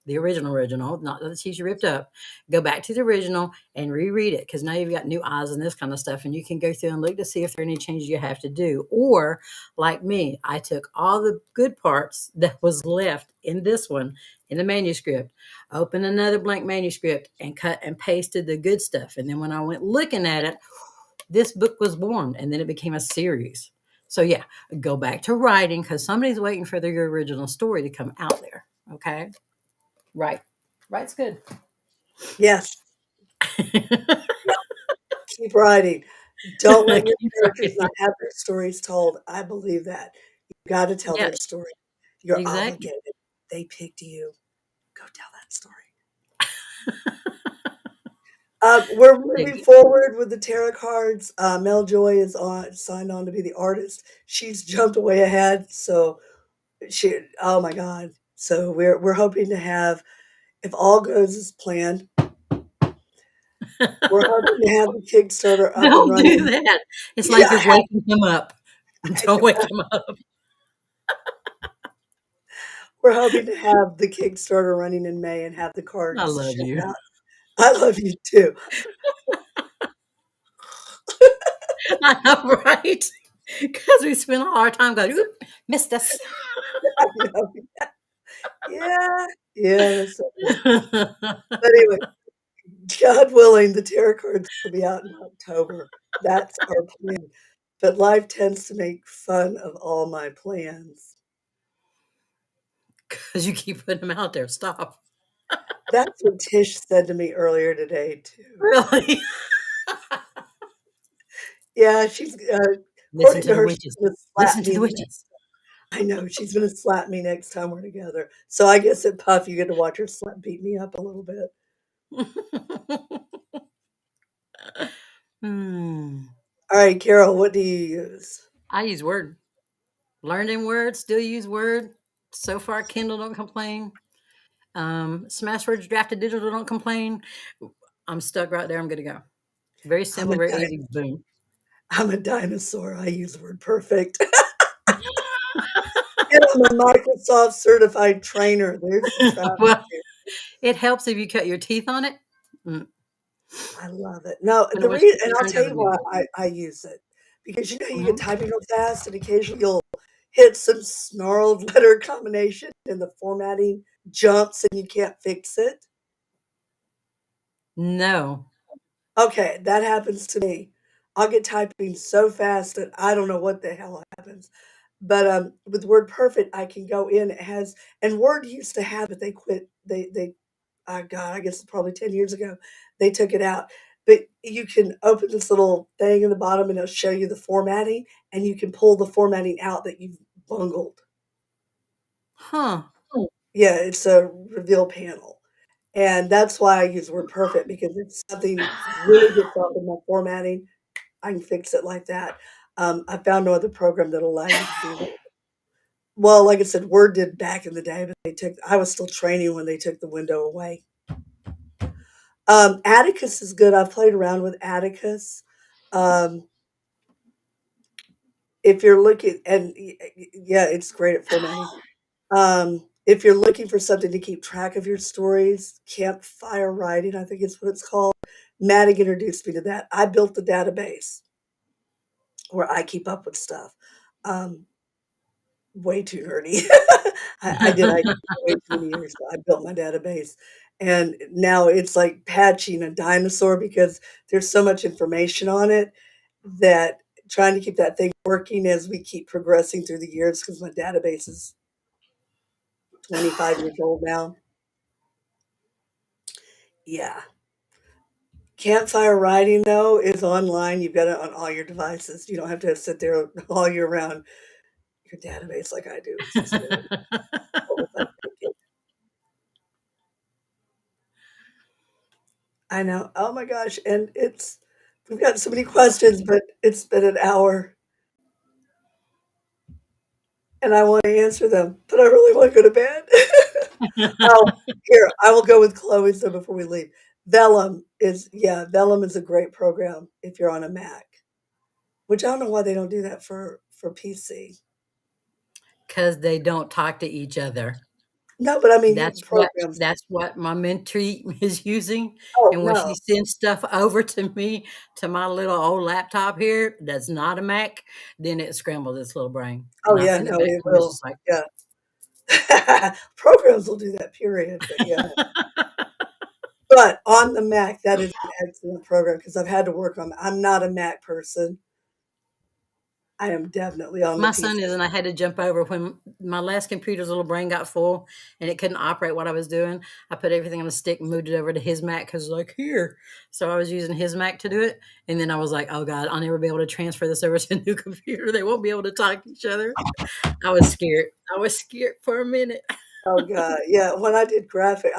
the original, not the sheets you ripped up, go back to the original and reread it because now you've got new eyes and this kind of stuff. And you can go through and look to see if there are any changes you have to do. Or, like me, I took all the good parts that was left in this one in the manuscript, opened another blank manuscript, and cut and pasted the good stuff. And then when I went looking at it, this book was born and then it became a series. So, yeah, go back to writing because somebody's waiting for their original story to come out there. Okay. Right. Right's good. Yes. Yeah, keep writing. Don't let your Keep characters not writing. have their stories told. I believe that. You gotta tell Yeah, their story. You're exactly. obligated. They picked you. Go tell that story. We're moving Ex- forward with the tarot cards. Mel Joy is on signed on to be the artist. She's jumped way ahead, so she. Oh my God! So we're hoping to have, if all goes as planned, we're hoping to have the Kickstarter up and Don't do running. that. It's Yeah, like you're waking him up. I Don't wake know. him up. We're hoping to have the Kickstarter running in May and have the I cards love shipped you. out. I love you too. I know, right? Because we spend all our time going, oop, missed us. I know. Yeah, yeah, that's so funny. But anyway, God willing, the tarot cards will be out in October. That's our plan. But life tends to make fun of all my plans. Because you keep putting them out there. Stop. That's what Tish said to me earlier today too. Really? Yeah, she's Listen according to to the her, she's witches. gonna slap Listen to me the the next. witches. I know she's gonna slap me next time we're together. So I guess at Puff you get to watch her beat me up a little bit. Hmm. All right, Carol, what do you use? I use Word. Learned in Word, still use Word. So far, Kindle don't complain. Smashwords drafted digital don't complain. I'm stuck right there. I'm good to go. Very I'm simple, a very di- easy. Boom. I'm a dinosaur. I use Word Perfect. And I'm a Microsoft certified trainer. There's the traffic. Well, it helps if you cut your teeth on it. Mm, I love it. No, but it the was reason, and I'll turned tell over you new. why I use it, because you know you get Mhm. typing real fast, and occasionally you'll hit some snarled letter combination, and the formatting jumps, and you can't fix it. No. Okay, that happens to me. I'll get typing so fast that I don't know what the hell happens. But with WordPerfect, I can go in. It has, and Word used to have it. They quit. They God, I guess probably 10 years ago, they took it out. But you can open this little thing in the bottom, and it'll show you the formatting, and you can pull the formatting out that you've bungled. Huh. Yeah, it's a reveal panel. And that's why I use WordPerfect because if something really gets off in my formatting, I can fix it like that. I found no other program that'll allow you to do that. Well, like I said, Word did back in the day, but I was still training when they took the window away. Atticus is good. I've played around with Atticus. Um, if you're looking, and yeah, it's great at formatting. If you're looking for something to keep track of your stories, campfire writing, I think is what it's called. Maddie introduced me to that. I built the database where I keep up with stuff. Um, way too nerdy. I did IT for way too many years, so I built my database, and now it's like patching a dinosaur because there's so much information on it that trying to keep that thing working as we keep progressing through the years because my database is 25 years old now. Yeah. Campfire writing, though, is online. You've got it on all your devices. You don't have to sit there all year round your database like I do. It's just really overthinking. I know. Oh my gosh, and it's We've got so many questions, but it's been an hour, and I want to answer them, but I really want to go to bed. Oh, here, I will go with Chloe's though before we leave. Vellum is a great program if you're on a Mac, which I don't know why they don't do that for PC. Because they don't talk to each other. No, but I mean, you That's what programs. that's what my mentee is using, Oh, and when she no. sends stuff over to me, to my little old laptop here that's not a Mac, then it scrambles its little brain, Oh, and I yeah, send it no, back it to her, and will. she's like, Yeah. Programs will do that, period, but yeah. But on the Mac, that is an excellent program because I've had to work on I'm not a Mac person. I am definitely on the my son PC. is, and I had to jump over when my last computer's little brain got full and it couldn't operate what I was doing. I put everything on a stick and moved it over to his Mac because like here. So I was using his Mac to do it. And then I was like, oh God, I'll never be able to transfer this over to a new computer. They won't be able to talk to each other. I was scared. I was scared for a minute. Oh god, yeah, when I did graphic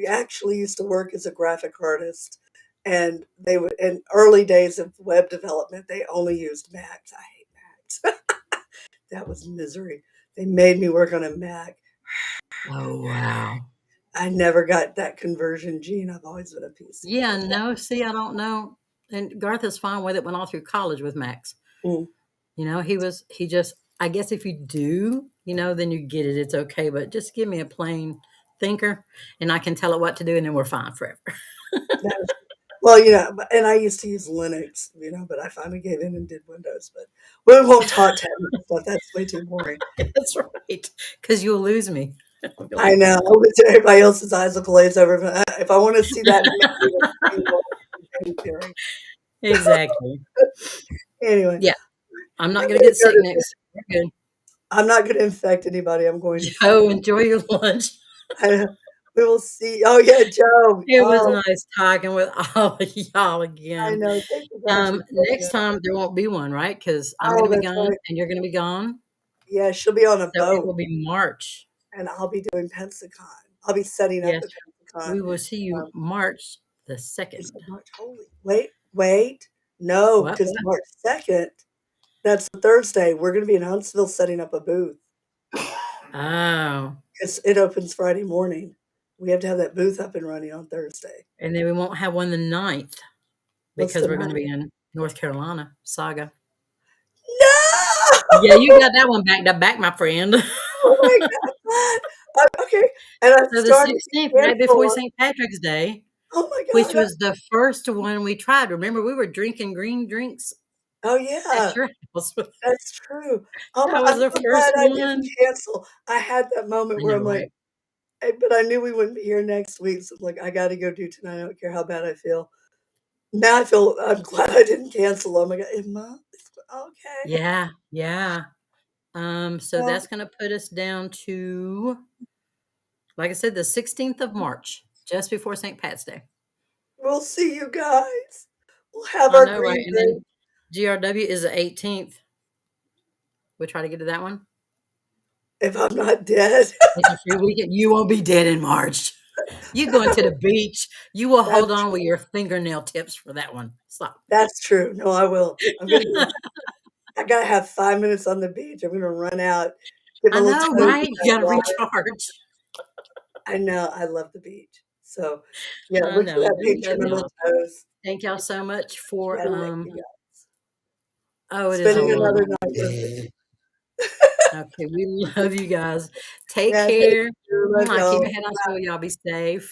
actually used to work as a graphic artist, and they would in early days of web development, they only used Macs. I hate Macs. That was misery. They made me work on a Mac. Oh wow. I never got that conversion gene. I've always been a PC Yeah, person. no, see, I don't know. And Garth is fine with it, went all through college with Max. Mm, You know, he just, I guess if you do, then you get it. It's okay. But just give me a plain thinker and I can tell it what to do and then we're fine forever. that is well, and I used to use Linux, but I finally gave in and did Windows, but we won't talk technical stuff. That's way too boring. That's right. Because you'll lose me. I'll be I like, know. Everybody else's eyes will glaze over. If I want to see that man with a green wall, Bang Theory. exactly. Anyway, Yeah. I'm I'm not going to gonna get go sick to bed. next. We're good. I'm not going to infect anybody. I'm going to sleep. Joe, enjoy your lunch. I, we will see. Oh yeah, Joe. It was Oh, nice talking with all of y'all I again. know. Thank you guys for joining Next us. time there won't be one, right? Because I'm going Oh, to be that's gone right. and you're going to be gone. Yeah, she'll be on a So it boat, will be March. and I'll be doing Pensacon. I'll be setting up Yes, the Pensacon. we will see you Um, March the is 2nd. it March? Holy, wait. No, What? because March 2nd. That's a Thursday. We're going to be in Huntsville setting up a booth. Oh, It opens Friday morning. We have to have that booth up and running on Thursday. and then we won't have one the 9th What's because the we're going to night? be in North Carolina, Saga. Yeah, you No! got that one back to back, my friend. Oh my god. Okay, and I'm So the starting to 16th, right cancel before on St. Patrick's Day, oh my which god. was the first one we tried. Remember, we were drinking green drinks Oh, at yeah. your house. That's true. Oh my That was I'm the so glad first I didn't one. cancel. I had that moment I where know, I'm like, right? "Hey," but I knew we wouldn't be here next week, so I'm like, "I gotta go do tonight. I don't care how bad I feel." Now I'm glad I didn't cancel. Oh my god. Mom? Okay. Yeah, yeah. So Well, that's going to put us down to, like I said, the 16th of March, just before St. Pat's Day. we'll see you guys. We'll have I our know, right? green And drink. then GRW is the 18th. We try to get to that one. If I'm not dead. It's a free weekend. You won't be dead in March. You going to the beach. You will hold That's on with true. your fingernail tips for that one. Stop. That's true. No, I will. I gotta have 5 minutes on the beach. I'm gonna run out, get my I little know, toes right? in You that got to water. recharge. I know, I love the beach. So, yeah, I look for know. that We picture of love my little y'all. toes. Thank y'all so much for, Yeah, thank you guys. oh, it is a Spending another long night with me. day. Okay, we love you guys. Take Yeah, thank care. you. Love Mwah. Keep y'all. your head on swivel. Y'all be safe.